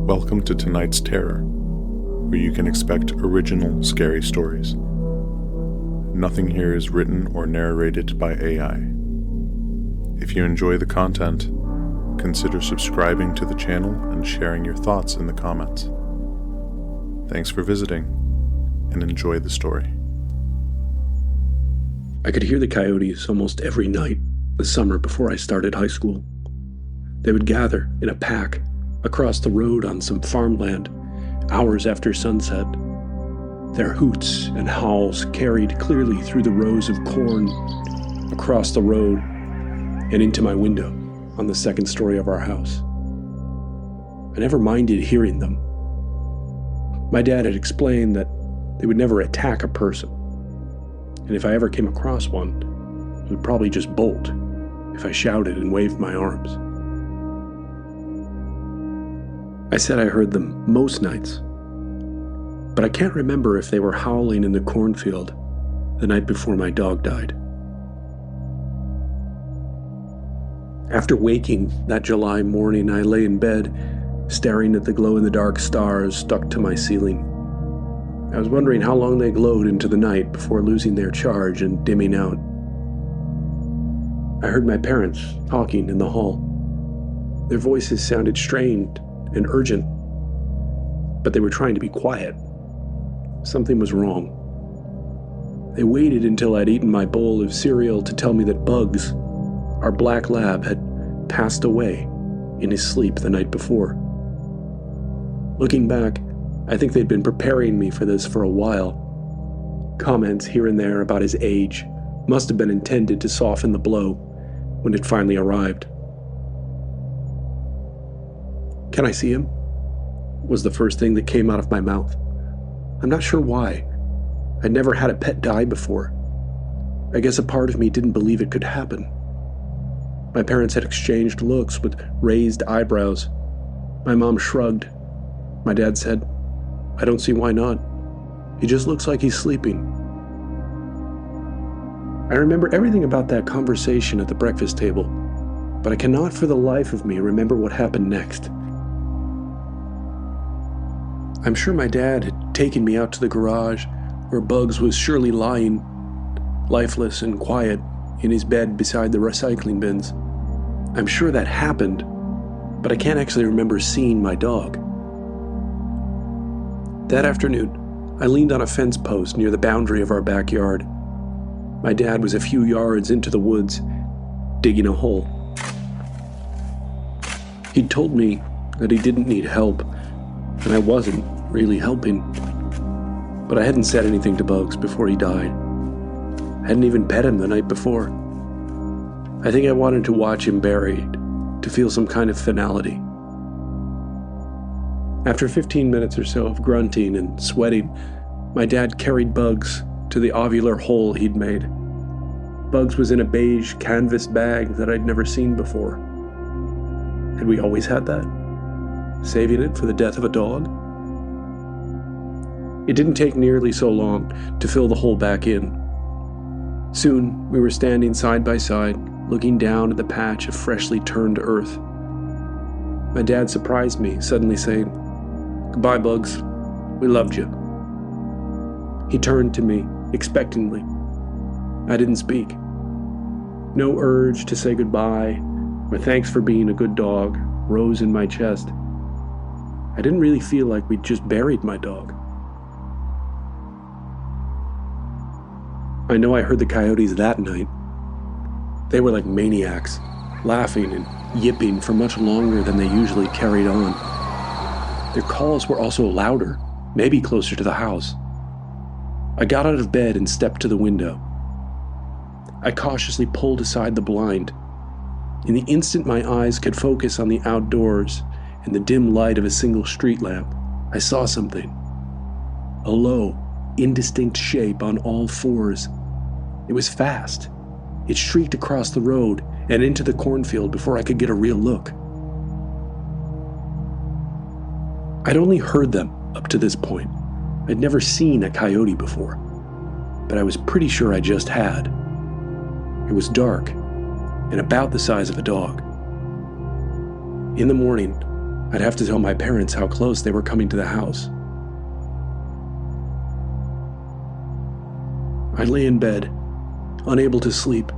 Welcome to tonight's Terror, where you can expect original scary stories. Nothing here is written or narrated by AI. If you enjoy the content, consider subscribing to the channel and sharing your thoughts in the comments. Thanks for visiting, and enjoy the story. I could hear the coyotes almost every night the summer before I started high school. They would gather in a pack across the road on some farmland hours after sunset. Their hoots and howls carried clearly through the rows of corn across the road and into my window on the second story of our house. I never minded hearing them. My dad had explained that they would never attack a person, and if I ever came across one, it would probably just bolt if I shouted and waved my arms. I said I heard them most nights, but I can't remember if they were howling in the cornfield the night before my dog died. After waking that July morning, I lay in bed, staring at the glow-in-the-dark stars stuck to my ceiling. I was wondering how long they glowed into the night before losing their charge and dimming out. I heard my parents talking in the hall. Their voices sounded strained and urgent, but they were trying to be quiet. Something was wrong. They waited until I'd eaten my bowl of cereal to tell me that Bugs, our black lab, had passed away in his sleep the night before. Looking back, I think they'd been preparing me for this for a while. Comments here and there about his age must have been intended to soften the blow when it finally arrived. "Can I see him?" was the first thing that came out of my mouth. I'm not sure why. I'd never had a pet die before. I guess a part of me didn't believe it could happen. My parents had exchanged looks with raised eyebrows. My mom shrugged. My dad said, "I don't see why not. He just looks like he's sleeping." I remember everything about that conversation at the breakfast table, but I cannot for the life of me remember what happened next. I'm sure my dad had taken me out to the garage, where Bugs was surely lying, lifeless and quiet, in his bed beside the recycling bins. I'm sure that happened, but I can't actually remember seeing my dog. That afternoon, I leaned on a fence post near the boundary of our backyard. My dad was a few yards into the woods, digging a hole. He'd told me that he didn't need help, and I wasn't really helping. But I hadn't said anything to Bugs before he died. I hadn't even pet him the night before. I think I wanted to watch him buried, to feel some kind of finality. After 15 minutes or so of grunting and sweating, my dad carried Bugs to the ovular hole he'd made. Bugs was in a beige canvas bag that I'd never seen before. Had we always had that? Saving it for the death of a dog? It didn't take nearly so long to fill the hole back in. Soon, we were standing side by side, looking down at the patch of freshly turned earth. My dad surprised me, suddenly saying, "Goodbye, Bugs. We loved you." He turned to me, expectantly. I didn't speak. No urge to say goodbye or thanks for being a good dog rose in my chest. I didn't really feel like we'd just buried my dog. I know I heard the coyotes that night. They were like maniacs, laughing and yipping for much longer than they usually carried on. Their calls were also louder, maybe closer to the house. I got out of bed and stepped to the window. I cautiously pulled aside the blind. In the instant my eyes could focus on the outdoors and the dim light of a single street lamp, I saw something. A low, indistinct shape on all fours. It was fast. It streaked across the road and into the cornfield before I could get a real look. I'd only heard them up to this point. I'd never seen a coyote before, but I was pretty sure I just had. It was dark and about the size of a dog. In the morning, I'd have to tell my parents how close they were coming to the house. I lay in bed, unable to sleep,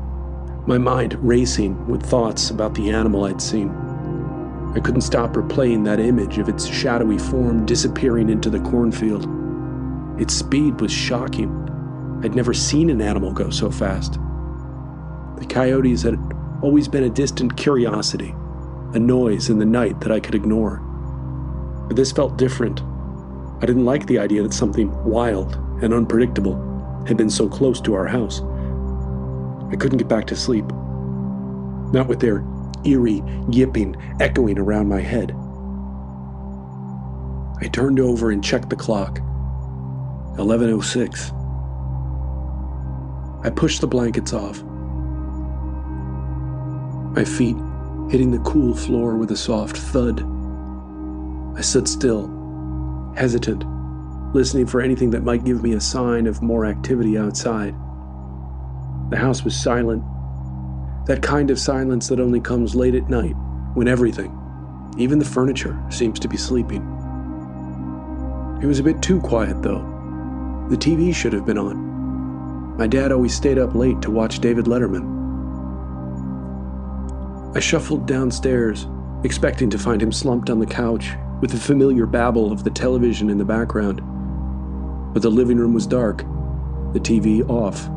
my mind racing with thoughts about the animal I'd seen. I couldn't stop replaying that image of its shadowy form disappearing into the cornfield. Its speed was shocking. I'd never seen an animal go so fast. The coyotes had always been a distant curiosity, a noise in the night that I could ignore. But this felt different. I didn't like the idea that something wild and unpredictable had been so close to our house. I couldn't get back to sleep, not with their eerie yipping echoing around my head. I turned over and checked the clock. 11:06. I pushed the blankets off. My feet hitting the cool floor with a soft thud. I stood still, hesitant, listening for anything that might give me a sign of more activity outside. The house was silent, that kind of silence that only comes late at night, when everything, even the furniture, seems to be sleeping. It was a bit too quiet, though. The TV should have been on. My dad always stayed up late to watch David Letterman. I shuffled downstairs, expecting to find him slumped on the couch with the familiar babble of the television in the background. But the living room was dark, the TV off,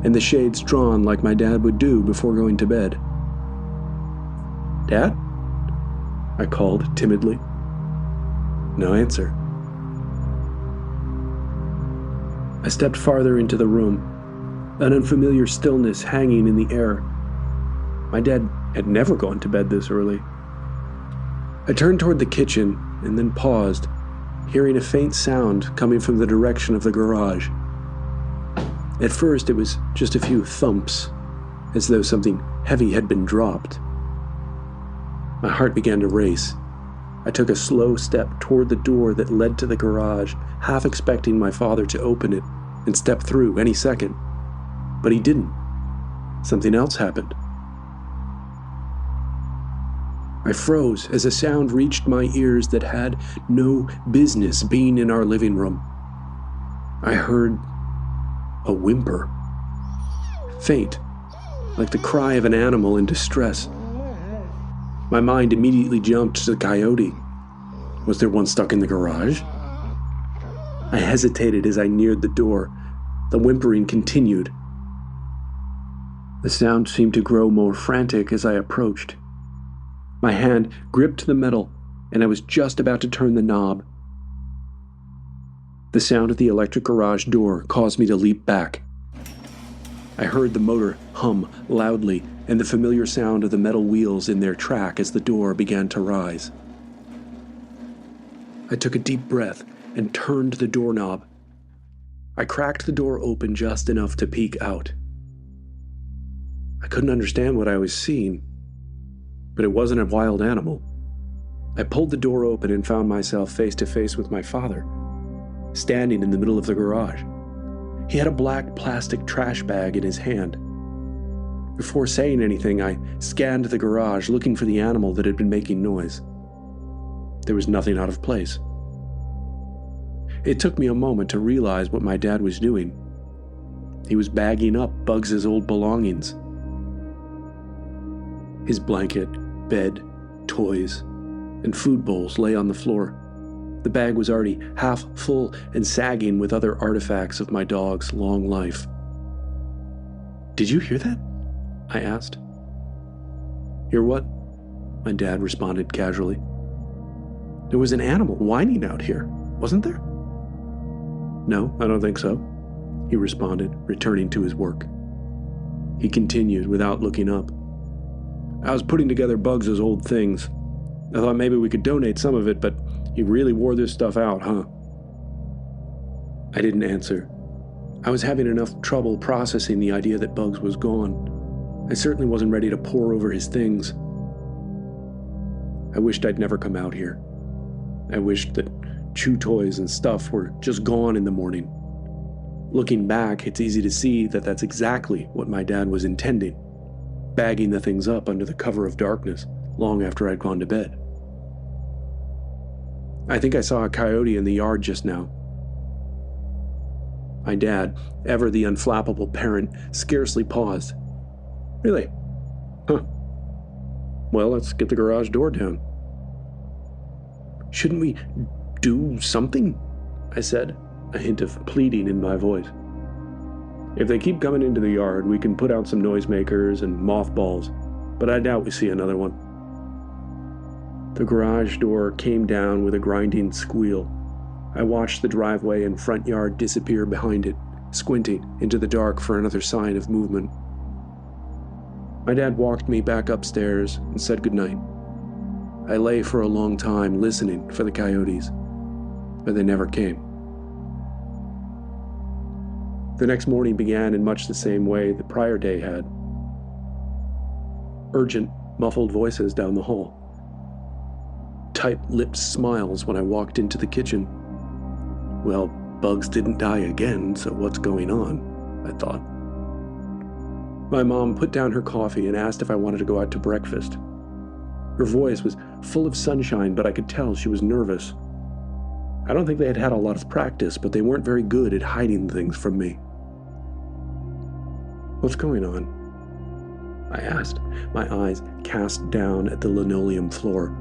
and the shades drawn like my dad would do before going to bed. "Dad?" I called timidly. No answer. I stepped farther into the room, an unfamiliar stillness hanging in the air. My dad had never gone to bed this early. I turned toward the kitchen and then paused, hearing a faint sound coming from the direction of the garage. At first, it was just a few thumps, as though something heavy had been dropped. My heart began to race. I took a slow step toward the door that led to the garage, half expecting my father to open it and step through any second. But he didn't. Something else happened. I froze as a sound reached my ears that had no business being in our living room. I heard a whimper. Faint, like the cry of an animal in distress. My mind immediately jumped to the coyote. Was there one stuck in the garage? I hesitated as I neared the door. The whimpering continued. The sound seemed to grow more frantic as I approached. My hand gripped the metal, and I was just about to turn the knob. The sound of the electric garage door caused me to leap back. I heard the motor hum loudly and the familiar sound of the metal wheels in their track as the door began to rise. I took a deep breath and turned the doorknob. I cracked the door open just enough to peek out. I couldn't understand what I was seeing, but it wasn't a wild animal. I pulled the door open and found myself face to face with my father, standing in the middle of the garage. He had a black plastic trash bag in his hand. Before saying anything, I scanned the garage looking for the animal that had been making noise. There was nothing out of place. It took me a moment to realize what my dad was doing. He was bagging up Bugs' old belongings. His blanket, bed, toys, and food bowls lay on the floor. The bag was already half full and sagging with other artifacts of my dog's long life. "Did you hear that?" I asked. "Hear what?" my dad responded casually. "There was an animal whining out here, wasn't there?" "No, I don't think so," he responded, returning to his work. He continued without looking up. "I was putting together Bugs' old things. I thought maybe we could donate some of it, but he really wore this stuff out, huh?" I didn't answer. I was having enough trouble processing the idea that Bugs was gone. I certainly wasn't ready to pour over his things. I wished I'd never come out here. I wished that chew toys and stuff were just gone in the morning. Looking back, it's easy to see that that's exactly what my dad was intending, bagging the things up under the cover of darkness long after I'd gone to bed. I think I saw a coyote in the yard just now. My dad, ever the unflappable parent, scarcely paused. Really? Huh. Well, let's get the garage door down. Shouldn't we do something? I said, a hint of pleading in my voice. If they keep coming into the yard, we can put out some noisemakers and mothballs, but I doubt we see another one. The garage door came down with a grinding squeal. I watched the driveway and front yard disappear behind it, squinting into the dark for another sign of movement. My dad walked me back upstairs and said goodnight. I lay for a long time listening for the coyotes, but they never came. The next morning began in much the same way the prior day had. Urgent, muffled voices down the hall. Tight-lipped smiles when I walked into the kitchen. Well, Bugs didn't die again, so what's going on? I thought. My mom put down her coffee and asked if I wanted to go out to breakfast. Her voice was full of sunshine, but I could tell she was nervous. I don't think they had had a lot of practice, but they weren't very good at hiding things from me. What's going on? I asked, my eyes cast down at the linoleum floor.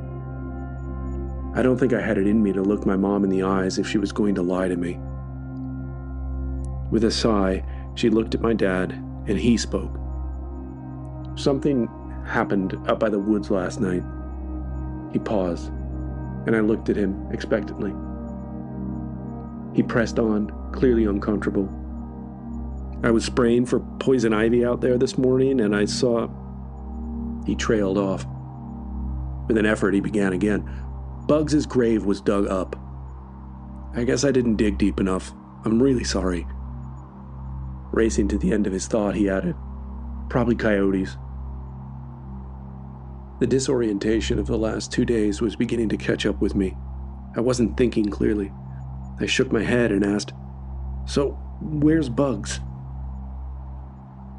I don't think I had it in me to look my mom in the eyes if she was going to lie to me. With a sigh, she looked at my dad, and he spoke. Something happened up by the woods last night. He paused, and I looked at him expectantly. He pressed on, clearly uncomfortable. I was spraying for poison ivy out there this morning, and I saw... He trailed off. With an effort, he began again. Bugs's grave was dug up. I guess I didn't dig deep enough. I'm really sorry. Racing to the end of his thought, he added, probably coyotes. The disorientation of the last 2 days was beginning to catch up with me. I wasn't thinking clearly. I shook my head and asked, so, where's Bugs?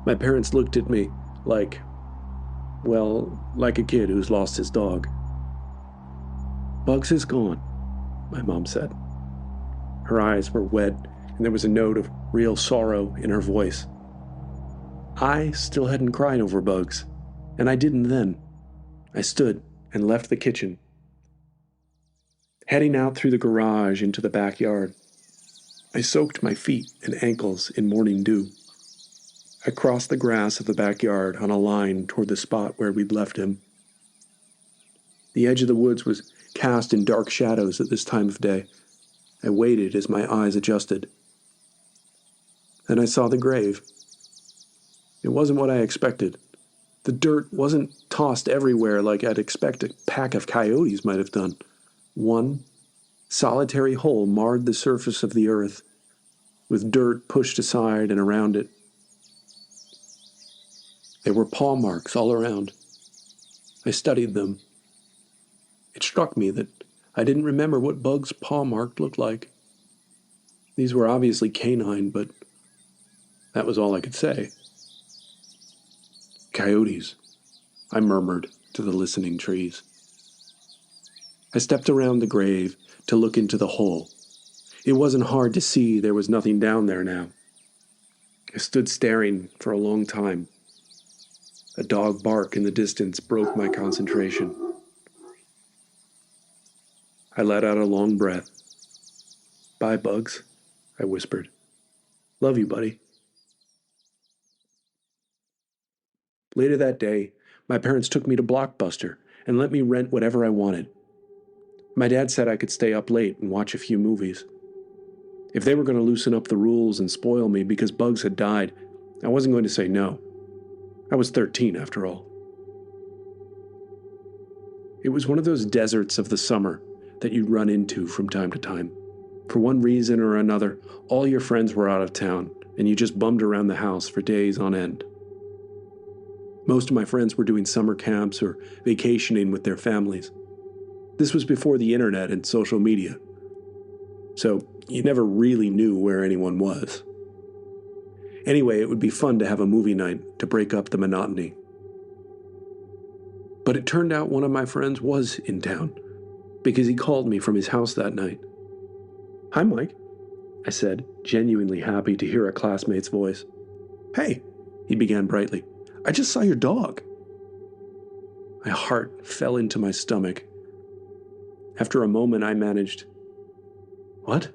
My parents looked at me like a kid who's lost his dog. Bugs is gone, my mom said. Her eyes were wet, and there was a note of real sorrow in her voice. I still hadn't cried over Bugs, and I didn't then. I stood and left the kitchen. Heading out through the garage into the backyard, I soaked my feet and ankles in morning dew. I crossed the grass of the backyard on a line toward the spot where we'd left him. The edge of the woods was cast in dark shadows at this time of day. I waited as my eyes adjusted. Then I saw the grave. It wasn't what I expected. The dirt wasn't tossed everywhere like I'd expect a pack of coyotes might have done. One solitary hole marred the surface of the earth, with dirt pushed aside and around it. There were paw marks all around. I studied them. It struck me that I didn't remember what Bug's paw mark looked like. These were obviously canine, but that was all I could say. Coyotes, I murmured to the listening trees. I stepped around the grave to look into the hole. It wasn't hard to see there was nothing down there now. I stood staring for a long time. A dog bark in the distance broke my concentration. I let out a long breath. Bye, Bugs, I whispered. Love you, buddy. Later that day, my parents took me to Blockbuster and let me rent whatever I wanted. My dad said I could stay up late and watch a few movies. If they were going to loosen up the rules and spoil me because Bugs had died, I wasn't going to say no. I was 13 after all. It was one of those deserts of the summer that you run into from time to time. For one reason or another, all your friends were out of town, and you just bummed around the house for days on end. Most of my friends were doing summer camps or vacationing with their families. This was before the internet and social media, so you never really knew where anyone was. Anyway, it would be fun to have a movie night to break up the monotony. But it turned out one of my friends was in town, because he called me from his house that night. "Hi, Mike," I said, genuinely happy to hear a classmate's voice. "Hey," he began brightly. "I just saw your dog." My heart fell into my stomach. After a moment, I managed, "What?"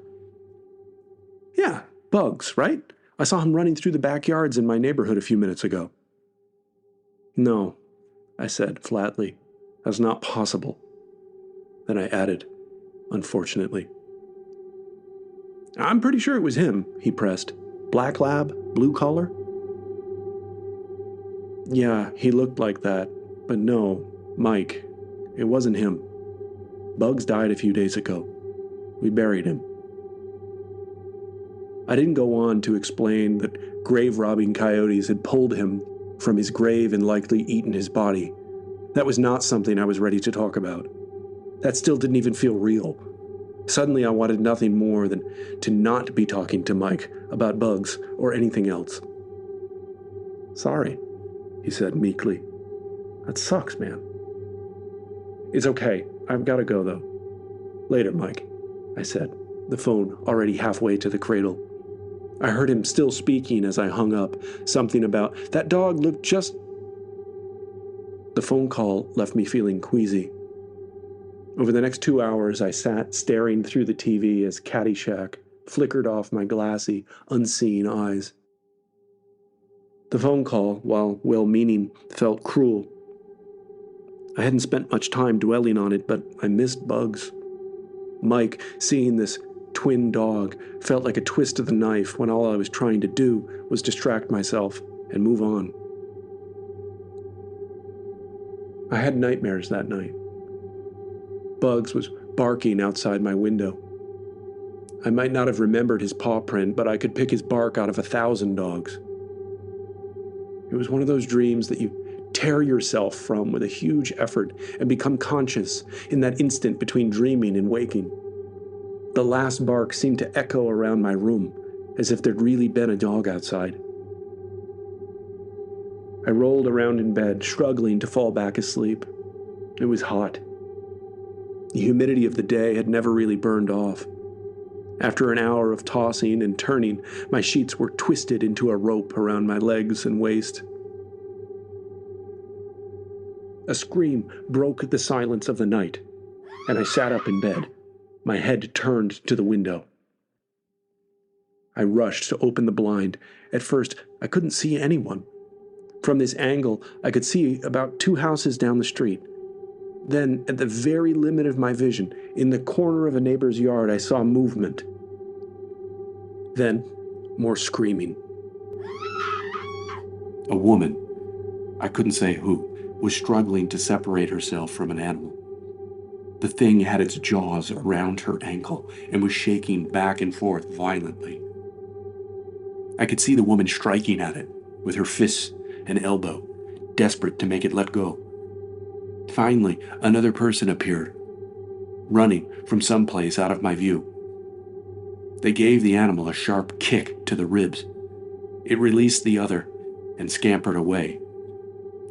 "Yeah, Bugs, right? I saw him running through the backyards in my neighborhood a few minutes ago." "No," I said flatly. "That's not possible." Then I added, "Unfortunately." "I'm pretty sure it was him," he pressed. "Black lab, blue collar?" "Yeah, he looked like that. But no, Mike, it wasn't him. Bugs died a few days ago. We buried him." I didn't go on to explain that grave-robbing coyotes had pulled him from his grave and likely eaten his body. That was not something I was ready to talk about. That still didn't even feel real. Suddenly I wanted nothing more than to not be talking to Mike about Bugs or anything else. "Sorry," he said meekly. "That sucks, man." "It's okay. I've got to go, though." "Later, Mike," I said, the phone already halfway to the cradle. I heard him still speaking as I hung up, something about, "That dog looked just..." The phone call left me feeling queasy. Over the next 2 hours, I sat staring through the TV as Caddyshack flickered off my glassy, unseeing eyes. The phone call, while well-meaning, felt cruel. I hadn't spent much time dwelling on it, but I missed Bugs. Mike, seeing this twin dog, felt like a twist of the knife when all I was trying to do was distract myself and move on. I had nightmares that night. Bugs was barking outside my window. I might not have remembered his paw print, but I could pick his bark out of 1,000 dogs. It was one of those dreams that you tear yourself from with a huge effort and become conscious in that instant between dreaming and waking. The last bark seemed to echo around my room, as if there'd really been a dog outside. I rolled around in bed, struggling to fall back asleep. It was hot. The humidity of the day had never really burned off. After an hour of tossing and turning, my sheets were twisted into a rope around my legs and waist. A scream broke the silence of the night, and I sat up in bed, my head turned to the window. I rushed to open the blind. At first, I couldn't see anyone. From this angle, I could see about 2 houses down the street. Then, at the very limit of my vision, in the corner of a neighbor's yard, I saw movement. Then, more screaming. A woman, I couldn't say who, was struggling to separate herself from an animal. The thing had its jaws around her ankle and was shaking back and forth violently. I could see the woman striking at it with her fists and elbow, desperate to make it let go. Finally, another person appeared, running from someplace out of my view. They gave the animal a sharp kick to the ribs. It released the other and scampered away,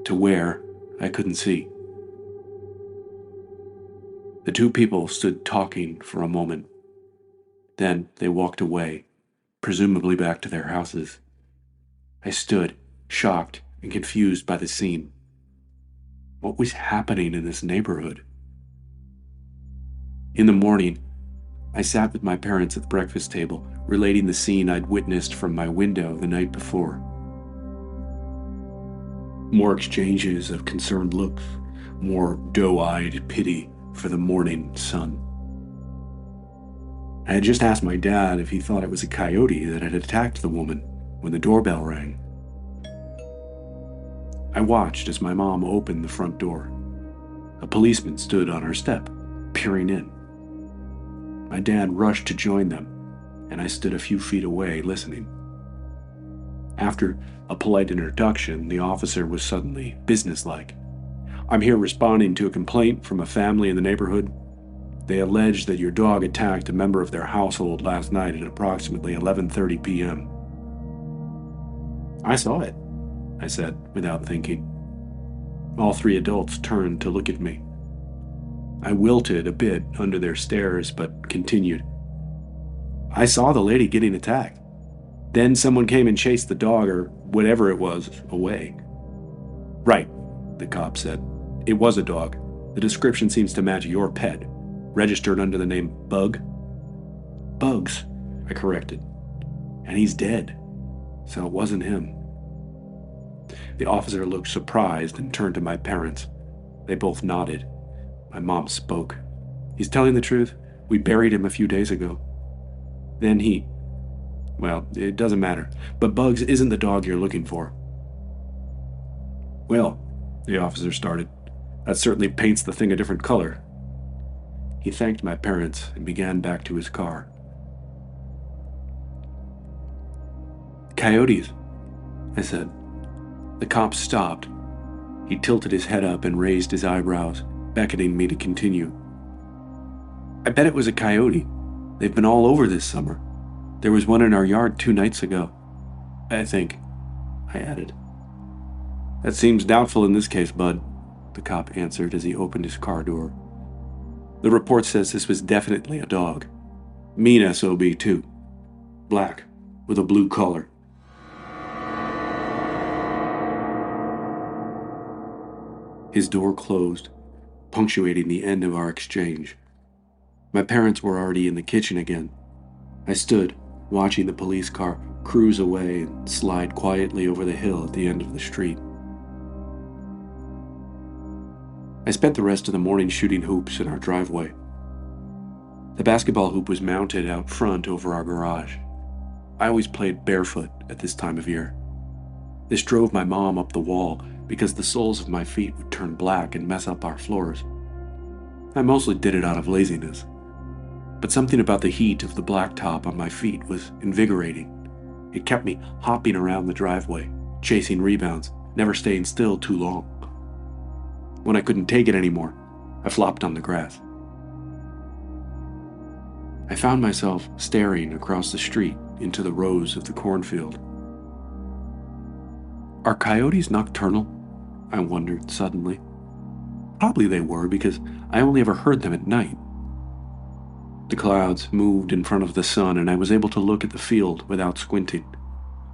to where I couldn't see. The 2 people stood talking for a moment. Then they walked away, presumably back to their houses. I stood, shocked and confused by the scene. What was happening in this neighborhood? In the morning, I sat with my parents at the breakfast table, relating the scene I'd witnessed from my window the night before. More exchanges of concerned looks, more doe-eyed pity for the morning sun. I had just asked my dad if he thought it was a coyote that had attacked the woman when the doorbell rang. I watched as my mom opened the front door. A policeman stood on her step, peering in. My dad rushed to join them, and I stood a few feet away listening. After a polite introduction, the officer was suddenly businesslike. "I'm here responding to a complaint from a family in the neighborhood. They allege that your dog attacked a member of their household last night at approximately 11:30 p.m. "I saw it," I said without thinking. All 3 adults turned to look at me. I wilted a bit under their stares, but continued. I saw the lady getting attacked. Then someone came and chased the dog, or whatever it was, away. Right, the cop said. It was a dog. The description seems to match your pet. Registered under the name Bug? Bugs, I corrected. And he's dead. So it wasn't him. The officer looked surprised and turned to my parents. They both nodded. My mom spoke. He's telling the truth. We buried him a few days ago. Then well, it doesn't matter. But Bugs isn't the dog you're looking for. Well, the officer started. That certainly paints the thing a different color. He thanked my parents and began back to his car. Coyotes, I said. The cop stopped. He tilted his head up and raised his eyebrows, beckoning me to continue. I bet it was a coyote. They've been all over this summer. There was one in our yard 2 nights ago. I think, I added. That seems doubtful in this case, Bud, the cop answered as he opened his car door. The report says this was definitely a dog. Mean SOB, too. Black, with a blue collar. His door closed, punctuating the end of our exchange. My parents were already in the kitchen again. I stood, watching the police car cruise away and slide quietly over the hill at the end of the street. I spent the rest of the morning shooting hoops in our driveway. The basketball hoop was mounted out front over our garage. I always played barefoot at this time of year. This drove my mom up the wall because the soles of my feet would turn black and mess up our floors. I mostly did it out of laziness, but something about the heat of the blacktop on my feet was invigorating. It kept me hopping around the driveway, chasing rebounds, never staying still too long. When I couldn't take it anymore, I flopped on the grass. I found myself staring across the street into the rows of the cornfield. Are coyotes nocturnal? I wondered suddenly. Probably they were, because I only ever heard them at night. The clouds moved in front of the sun, and I was able to look at the field without squinting.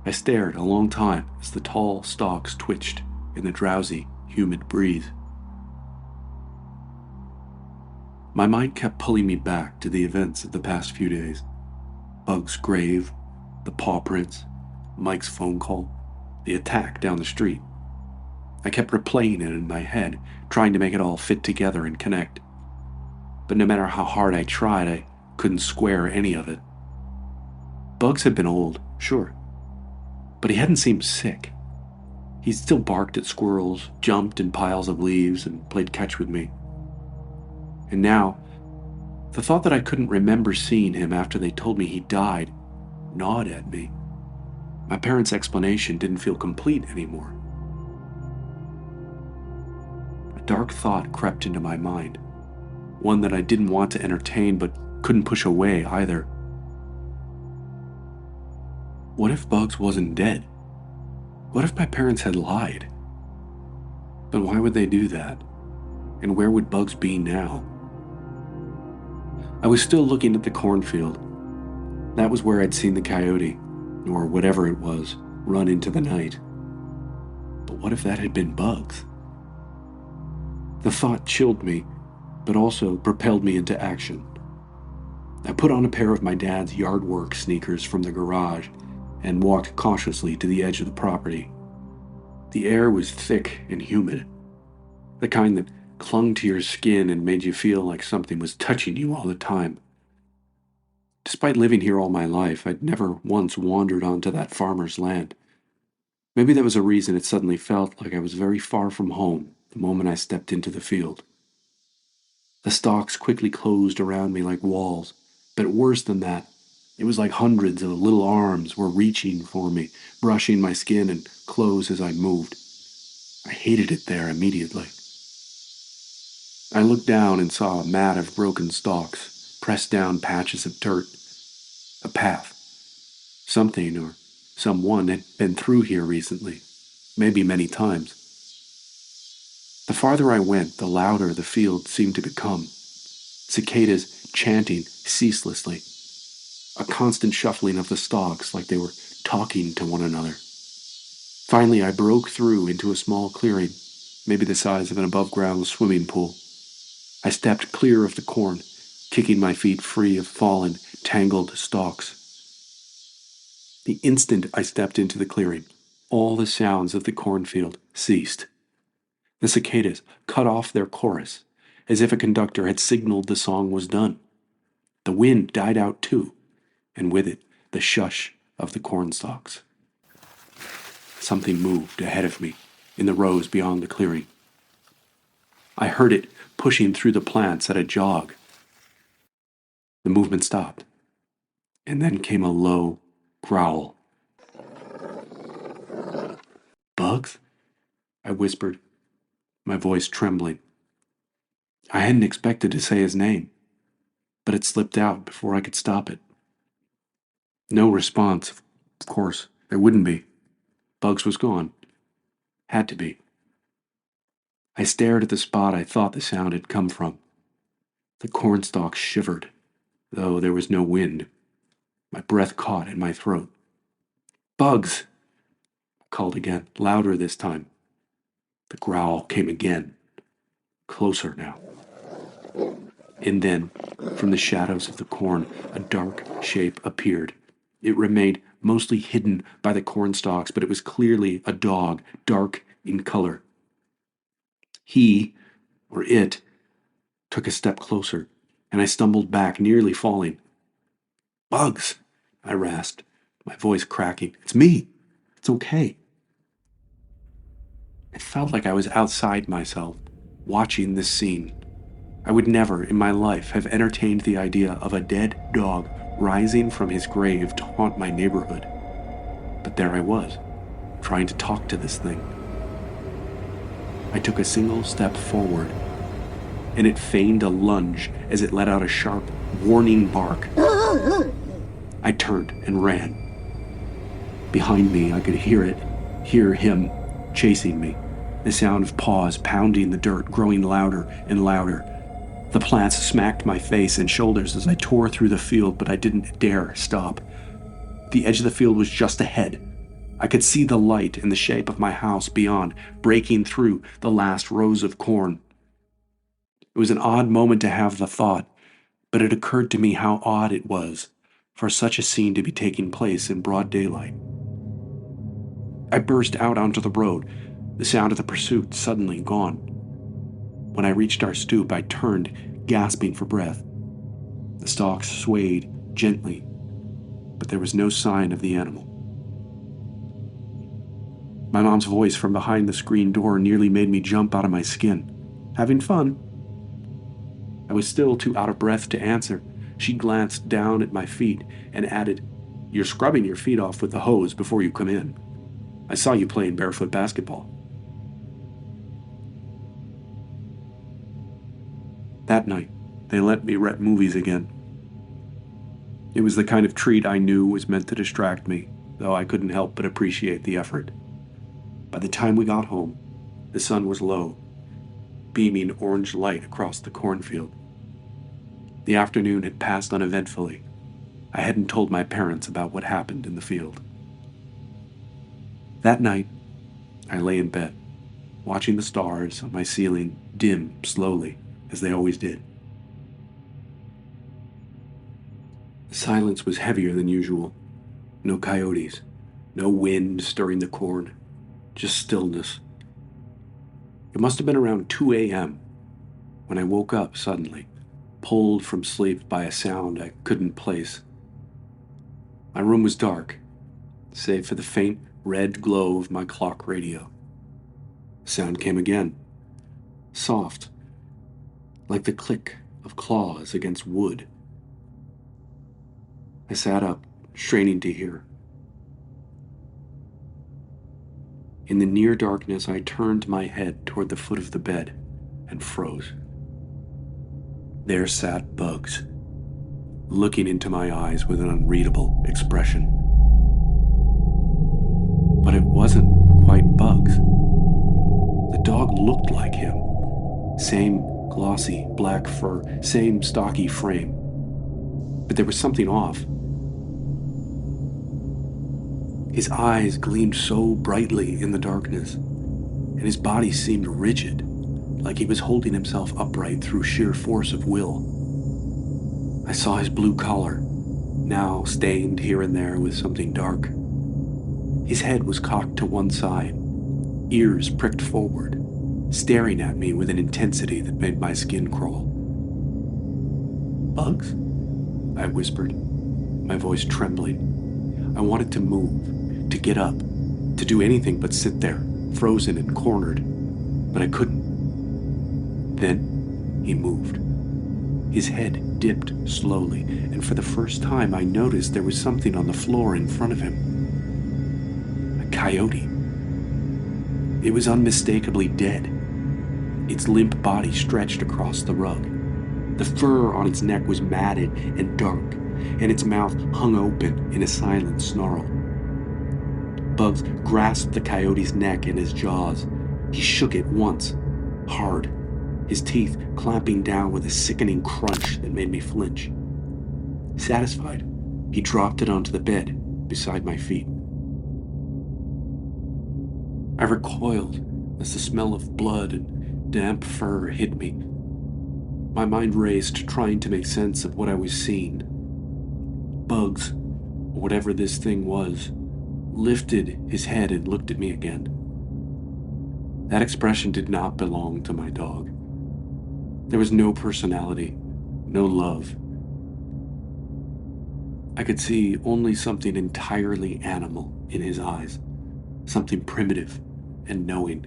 I stared a long time as the tall stalks twitched in the drowsy, humid breeze. My mind kept pulling me back to the events of the past few days. Bug's grave, the paw prints, Mike's phone call, the attack down the street. I kept replaying it in my head, trying to make it all fit together and connect. But no matter how hard I tried, I couldn't square any of it. Bugs had been old, sure, but he hadn't seemed sick. He still barked at squirrels, jumped in piles of leaves, and played catch with me. And now, the thought that I couldn't remember seeing him after they told me he died gnawed at me. My parents' explanation didn't feel complete anymore. A dark thought crept into my mind, one that I didn't want to entertain but couldn't push away either. What if Bugs wasn't dead? What if my parents had lied? But why would they do that? And where would Bugs be now? I was still looking at the cornfield. That was where I'd seen the coyote, or whatever it was, run into the night. But what if that had been Bugs? The thought chilled me, but also propelled me into action. I put on a pair of my dad's yard work sneakers from the garage and walked cautiously to the edge of the property. The air was thick and humid, the kind that clung to your skin and made you feel like something was touching you all the time. Despite living here all my life, I'd never once wandered onto that farmer's land. Maybe that was a reason it suddenly felt like I was very far from home the moment I stepped into the field. The stalks quickly closed around me like walls, but worse than that, it was like hundreds of little arms were reaching for me, brushing my skin and clothes as I moved. I hated it there immediately. I looked down and saw a mat of broken stalks, pressed down patches of dirt, a path. Something or someone had been through here recently, maybe many times. The farther I went, the louder the field seemed to become, cicadas chanting ceaselessly, a constant shuffling of the stalks like they were talking to one another. Finally, I broke through into a small clearing, maybe the size of an above-ground swimming pool. I stepped clear of the corn, kicking my feet free of fallen, tangled stalks. The instant I stepped into the clearing, all the sounds of the cornfield ceased. The cicadas cut off their chorus, as if a conductor had signaled the song was done. The wind died out too, and with it, the shush of the cornstalks. Something moved ahead of me, in the rows beyond the clearing. I heard it pushing through the plants at a jog. The movement stopped, and then came a low growl. "Bugs?" I whispered, my voice trembling. I hadn't expected to say his name, but it slipped out before I could stop it. No response. Of course, there wouldn't be. Bugs was gone. Had to be. I stared at the spot I thought the sound had come from. The cornstalk shivered, though there was no wind. My breath caught in my throat. "Bugs!" I called again, louder this time. The growl came again, closer now. And then, from the shadows of the corn, a dark shape appeared. It remained mostly hidden by the cornstalks, but it was clearly a dog, dark in color. He, or it, took a step closer, and I stumbled back, nearly falling. "Bugs!" I rasped, my voice cracking. "It's me. It's okay." It felt like I was outside myself, watching this scene. I would never in my life have entertained the idea of a dead dog rising from his grave to haunt my neighborhood. But there I was, trying to talk to this thing. I took a single step forward, and it feigned a lunge as it let out a sharp, warning bark. I turned and ran. Behind me, I could hear him chasing me, the sound of paws pounding the dirt growing louder and louder. The plants smacked my face and shoulders as I tore through the field, but I didn't dare stop. The edge of the field was just ahead. I could see the light in the shape of my house beyond, breaking through the last rows of corn. It was an odd moment to have the thought, but it occurred to me how odd it was for such a scene to be taking place in broad daylight. I burst out onto the road, the sound of the pursuit suddenly gone. When I reached our stoop, I turned, gasping for breath. The stalks swayed gently, but there was no sign of the animal. My mom's voice from behind the screen door nearly made me jump out of my skin. "Having fun?" I was still too out of breath to answer. She glanced down at my feet and added, "You're scrubbing your feet off with the hose before you come in. I saw you playing barefoot basketball." That night, they let me rent movies again. It was the kind of treat I knew was meant to distract me, though I couldn't help but appreciate the effort. By the time we got home, the sun was low, beaming orange light across the cornfield. The afternoon had passed uneventfully. I hadn't told my parents about what happened in the field. That night, I lay in bed, watching the stars on my ceiling dim slowly, as they always did. The silence was heavier than usual. No coyotes, no wind stirring the corn, just stillness. It must have been around 2 a.m. when I woke up suddenly, pulled from sleep by a sound I couldn't place. My room was dark, save for the faint red glow of my clock radio. The sound came again, soft, like the click of claws against wood. I sat up, straining to hear. In the near darkness, I turned my head toward the foot of the bed and froze. There sat Bugs, looking into my eyes with an unreadable expression. But it wasn't quite Bugs. The dog looked like him. Same glossy black fur, same stocky frame. But there was something off. His eyes gleamed so brightly in the darkness, and his body seemed rigid, like he was holding himself upright through sheer force of will. I saw his blue collar, now stained here and there with something dark. His head was cocked to one side, ears pricked forward, staring at me with an intensity that made my skin crawl. "Bugs?" I whispered, my voice trembling. I wanted to move, to get up, to do anything but sit there, frozen and cornered, but I couldn't. Then he moved. His head dipped slowly, and for the first time I noticed there was something on the floor in front of him. A coyote. It was unmistakably dead. Its limp body stretched across the rug. The fur on its neck was matted and dark, and its mouth hung open in a silent snarl. Bugs grasped the coyote's neck in his jaws. He shook it once, hard, his teeth clamping down with a sickening crunch that made me flinch. Satisfied, he dropped it onto the bed beside my feet. I recoiled as the smell of blood and damp fur hit me. My mind raced, trying to make sense of what I was seeing. Bugs, or whatever this thing was, lifted his head and looked at me again. That expression did not belong to my dog. There was no personality, no love. I could see only something entirely animal in his eyes, something primitive and knowing.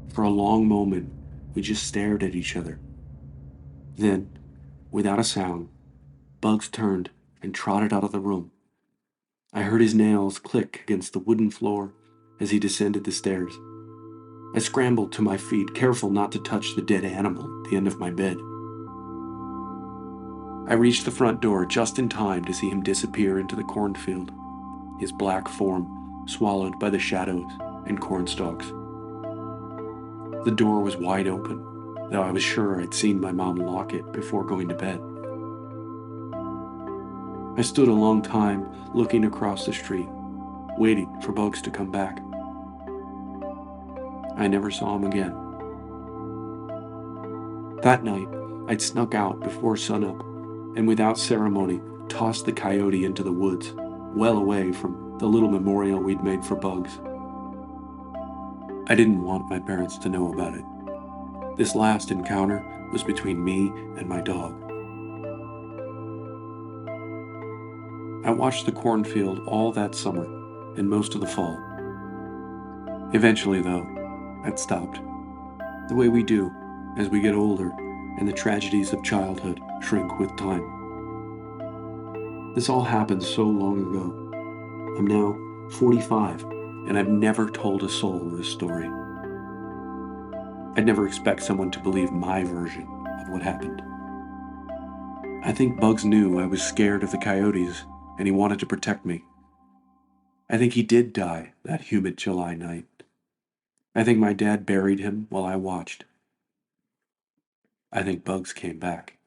For a long moment, we just stared at each other. Then, without a sound, Bugs turned and trotted out of the room. I heard his nails click against the wooden floor as he descended the stairs. I scrambled to my feet, careful not to touch the dead animal at the end of my bed. I reached the front door just in time to see him disappear into the cornfield, his black form swallowed by the shadows and cornstalks. The door was wide open, though I was sure I'd seen my mom lock it before going to bed. I stood a long time looking across the street, waiting for Bugs to come back. I never saw him again. That night, I'd snuck out before sunup and without ceremony tossed the coyote into the woods, well away from the little memorial we'd made for Bugs. I didn't want my parents to know about it. This last encounter was between me and my dog. I watched the cornfield all that summer and most of the fall. Eventually, though, I'd stopped. The way we do as we get older and the tragedies of childhood shrink with time. This all happened so long ago. I'm now 45, and I've never told a soul this story. I'd never expect someone to believe my version of what happened. I think Bugs knew I was scared of the coyotes, and he wanted to protect me. I think he did die that humid July night. I think my dad buried him while I watched. I think Bugs came back.